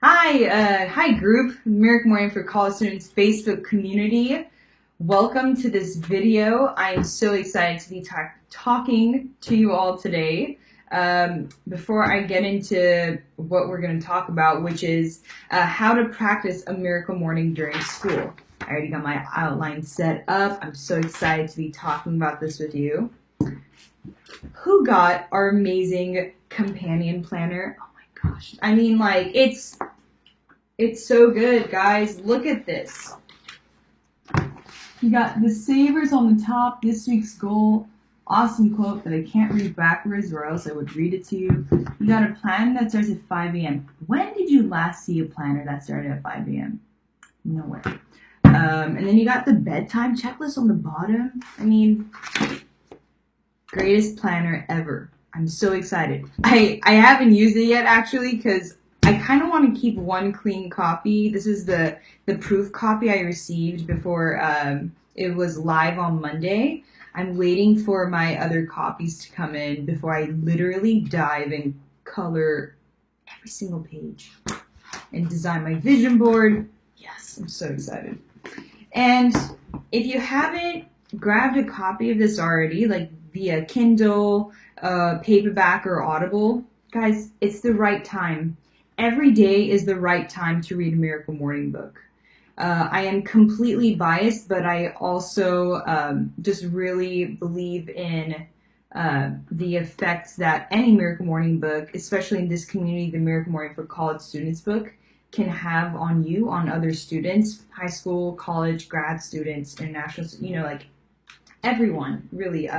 Hi group, Miracle Morning for College Students Facebook community. Welcome to this video. I'm so excited to be talking to you all today. Before I get into what we're going to talk about, which is how to practice a miracle morning during school. I already got my outline set up. I'm so excited to be talking about this with you. Who got our amazing companion planner? Oh my gosh. I mean, like, it's so good, guys. Look at this. You got the savers on the top, this week's goal, awesome quote that I can't read backwards or else I would read it to you. You got a plan that starts at 5 a.m. When did you last see a planner that started at 5 a.m.? Nowhere. And then you got the bedtime checklist on the bottom. I mean, greatest planner ever. I'm so excited. I haven't used it yet, actually, because I kind of want to keep one clean copy. This is the proof copy I received before it was live on Monday. I'm waiting for my other copies to come in before I literally dive and color every single page and design my vision board. Yes, I'm so excited. And if you haven't grabbed a copy of this already, like via Kindle, paperback, or Audible, guys, it's the right time. Every day is the right time to read a Miracle Morning book. I am completely biased, but I also just really believe in the effects that any Miracle Morning book, especially in this community, the Miracle Morning for College Students book, can have on you, on other students, high school, college, grad students, international, like everyone, really.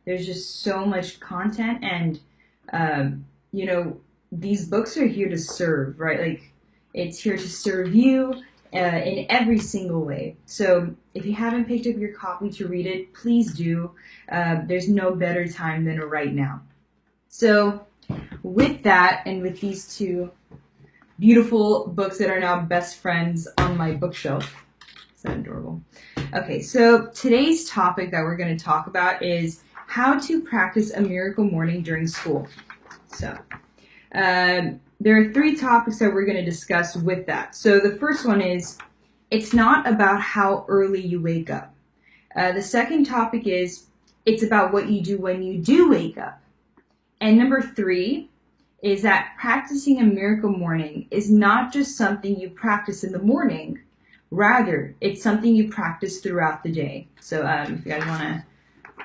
There's just so much content, and these books are here to serve, right? Like, it's here to serve you in every single way. So if you haven't picked up your copy to read it, please do. There's no better time than right now. So with that, and with these two beautiful books that are now best friends on my bookshelf, is that adorable? Okay, so today's topic that we're going to talk about is how to practice a miracle morning during school. So there are three topics that we're going to discuss with that. So the first one is, it's not about how early you wake up. The second topic is, it's about what you do when you do wake up. And number three is that practicing a miracle morning is not just something you practice in the morning. Rather, it's something you practice throughout the day. So if you guys want to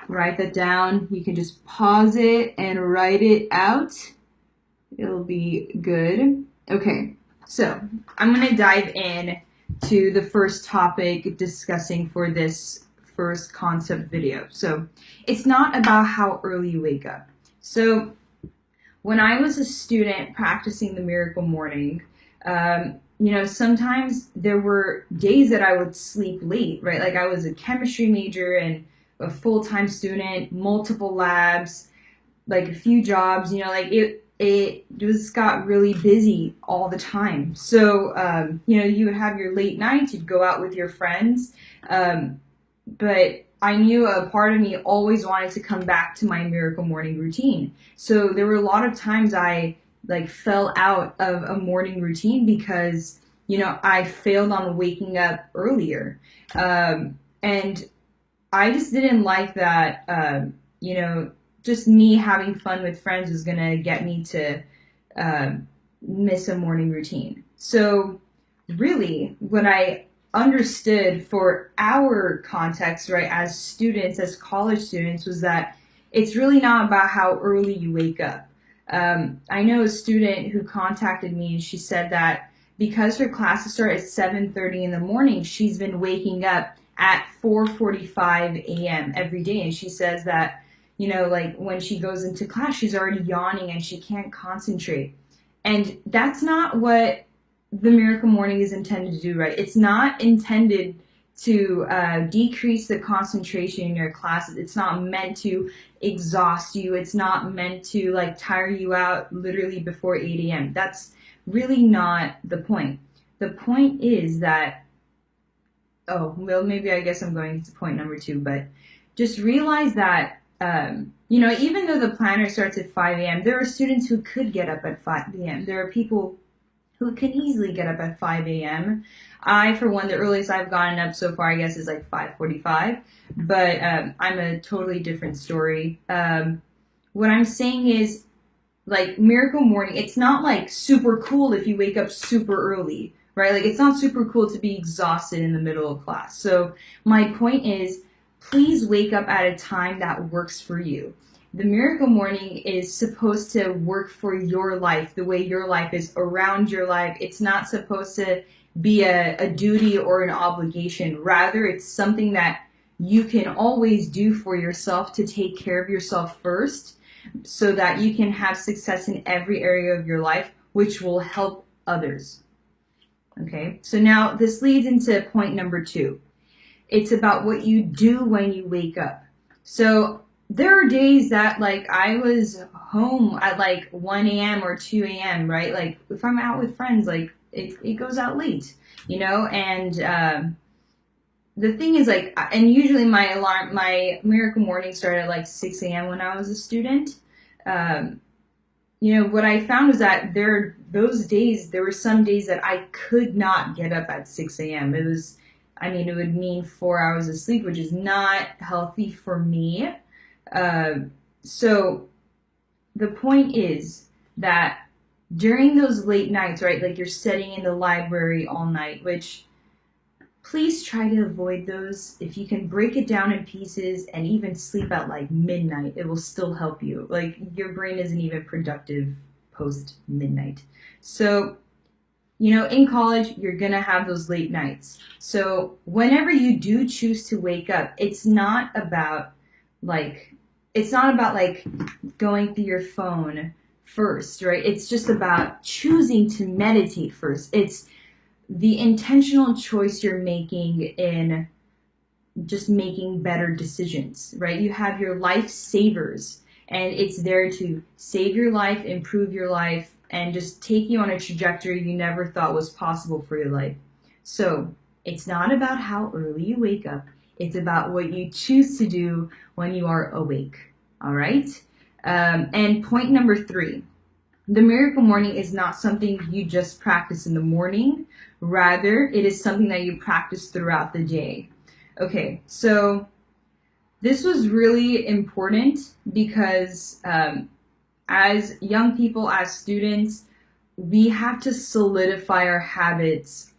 write that down, you can just pause it and write it out. It'll be good. Okay, so I'm going to dive in to the first topic discussing for this first concept video. So it's not about how early you wake up. So when I was a student practicing the miracle morning, sometimes there were days that I would sleep late, right? Like, I was a chemistry major and a full-time student, multiple labs, like a few jobs, it just got really busy all the time. So, you would have your late nights, you'd go out with your friends, but I knew a part of me always wanted to come back to my miracle morning routine. So there were a lot of times I fell out of a morning routine because, I failed on waking up earlier. And I just didn't like that, just me having fun with friends was going to get me to miss a morning routine. So really, what I understood for our context, right, as students, as college students, was that it's really not about how early you wake up. I know a student who contacted me, and she said that because her classes start at 7:30 in the morning, she's been waking up at 4:45 a.m. every day. And she says that, when she goes into class, she's already yawning and she can't concentrate. And that's not what the miracle morning is intended to do, right? It's not intended to decrease the concentration in your classes. It's not meant to exhaust you. It's not meant to tire you out literally before 8 a.m. That's really not the point. The point is that, maybe I guess I'm going to point number two, but just realize that even though the planner starts at 5 a.m., there are students who could get up at 5 a.m. There are people who can easily get up at 5 a.m. I, for one, the earliest I've gotten up so far, I guess, is like 5:45. But I'm a totally different story. What I'm saying is, like, Miracle Morning, it's not like super cool if you wake up super early, right? Like, it's not super cool to be exhausted in the middle of class. So my point is, please wake up at a time that works for you. The Miracle Morning is supposed to work for your life, the way your life is around your life. It's not supposed to be a duty or an obligation. Rather, it's something that you can always do for yourself to take care of yourself first so that you can have success in every area of your life, which will help others. Okay, so now this leads into point number 2. It's about what you do when you wake up. So there are days that, like, I was home at like 1 a.m. or 2 a.m., right? Like, if I'm out with friends, like, it goes out late, you know? And the thing is, like, and usually my Miracle Morning started at like 6 a.m. when I was a student. You know, what I found was that there were some days that I could not get up at 6 a.m. It would mean 4 hours of sleep, which is not healthy for me. So the point is that during those late nights, right, like you're studying in the library all night, which please try to avoid those. If you can break it down in pieces and even sleep at like midnight, it will still help you. Like, your brain isn't even productive post midnight. So, you know, in college, you're going to have those late nights. So whenever you do choose to wake up, it's not about like going through your phone first, right? It's just about choosing to meditate first. It's the intentional choice you're making in just making better decisions, right? You have your life savers, and it's there to save your life, improve your life, and just take you on a trajectory you never thought was possible for your life. So it's not about how early you wake up. It's about what you choose to do when you are awake. All right? And point number 3. The Miracle Morning is not something you just practice in the morning. Rather, it is something that you practice throughout the day. Okay, so this was really important because as young people, as students, we have to solidify our habits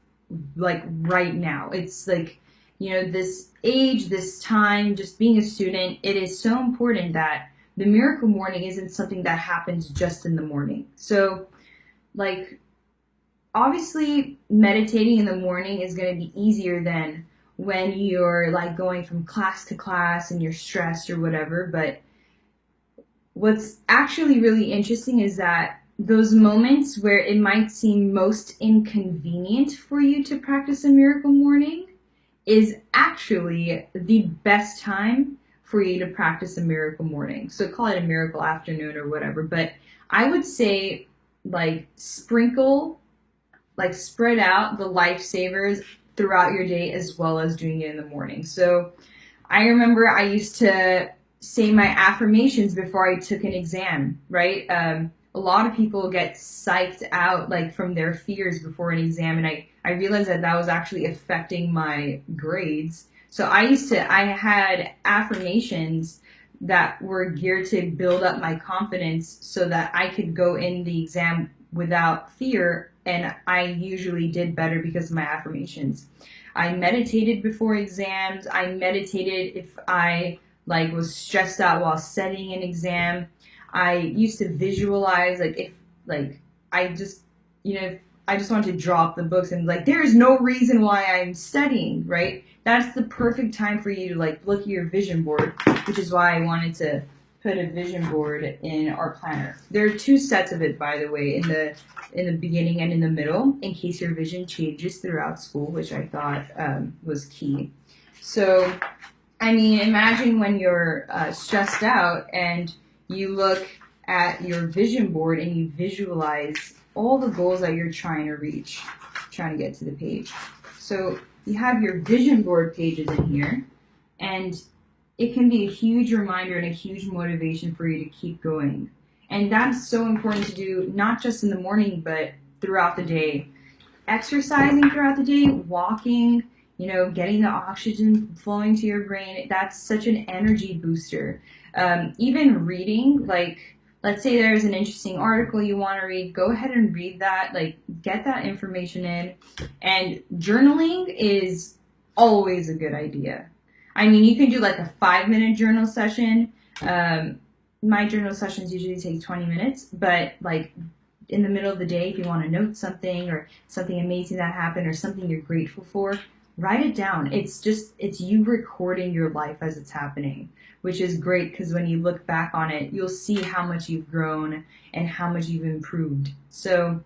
like right now. It's like, you know, this age, this time, just being a student, it is so important that the Miracle Morning isn't something that happens just in the morning. So, like, obviously, meditating in the morning is going to be easier than when you're like going from class to class and you're stressed or whatever. But what's actually really interesting is that those moments where it might seem most inconvenient for you to practice a Miracle Morning is actually the best time for you to practice a Miracle Morning. So call it a Miracle Afternoon or whatever. But I would say, like, spread out the lifesavers throughout your day as well as doing it in the morning. So I remember I used to say my affirmations before I took an exam, right? A lot of people get psyched out like from their fears before an exam, and I realized that was actually affecting my grades. So I had affirmations that were geared to build up my confidence so that I could go in the exam without fear, and I usually did better because of my affirmations. I meditated before exams. I meditated if I was stressed out while studying an exam. I used to visualize I just wanted to drop the books and there is no reason why I'm studying, right? That's the perfect time for you to look at your vision board, which is why I wanted to put a vision board in our planner. There are 2 sets of it, by the way, in the beginning and in the middle, in case your vision changes throughout school, which I thought was key. So, imagine when you're stressed out and you look at your vision board and you visualize all the goals that you're trying to reach, trying to get to the page. So you have your vision board pages in here, and it can be a huge reminder and a huge motivation for you to keep going. And that's so important to do, not just in the morning, but throughout the day. Exercising throughout the day, walking, getting the oxygen flowing to your brain, that's such an energy booster. Even reading, like, let's say there's an interesting article you want to read, go ahead and read that, like, get that information in. And journaling is always a good idea. I mean, you can do like a 5-minute journal session. My journal sessions usually take 20 minutes, but like in the middle of the day, if you want to note something or something amazing that happened or something you're grateful for, write it down. It's you recording your life as it's happening, which is great because when you look back on it, you'll see how much you've grown and how much you've improved. So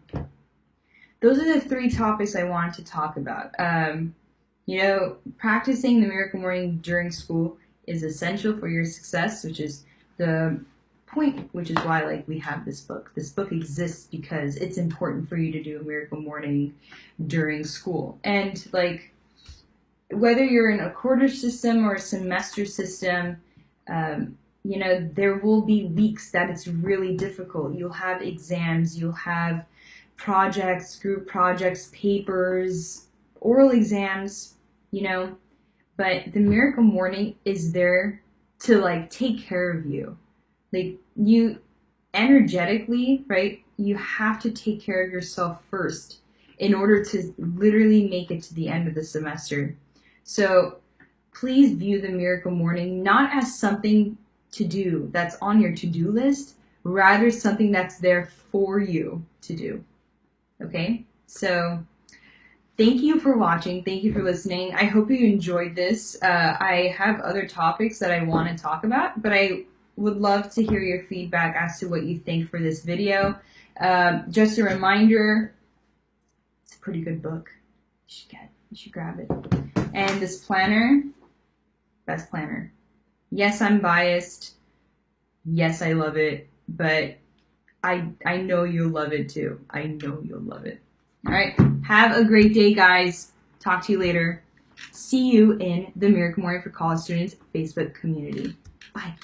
those are the 3 topics I wanted to talk about. Practicing the Miracle Morning during school is essential for your success, which is the point, which is why we have this book. This book exists because it's important for you to do a Miracle Morning during school. And whether you're in a quarter system or a semester system, there will be weeks that it's really difficult. You'll have exams, you'll have projects, group projects, papers, oral exams, but the Miracle Morning is there to take care of you. You energetically, right? You have to take care of yourself first in order to literally make it to the end of the semester. So please view the Miracle Morning not as something to do that's on your to-do list, rather something that's there for you to do. Okay? So thank you for watching. Thank you for listening. I hope you enjoyed this. I have other topics that I want to talk about, but I would love to hear your feedback as to what you think for this video. Just a reminder, it's a pretty good book. You should grab it. And this planner, best planner. Yes, I'm biased. Yes, I love it, but I know you'll love it too. I know you'll love it. All right. Have a great day, guys. Talk to you later. See you in the Miracle Morning for College Students Facebook community. Bye.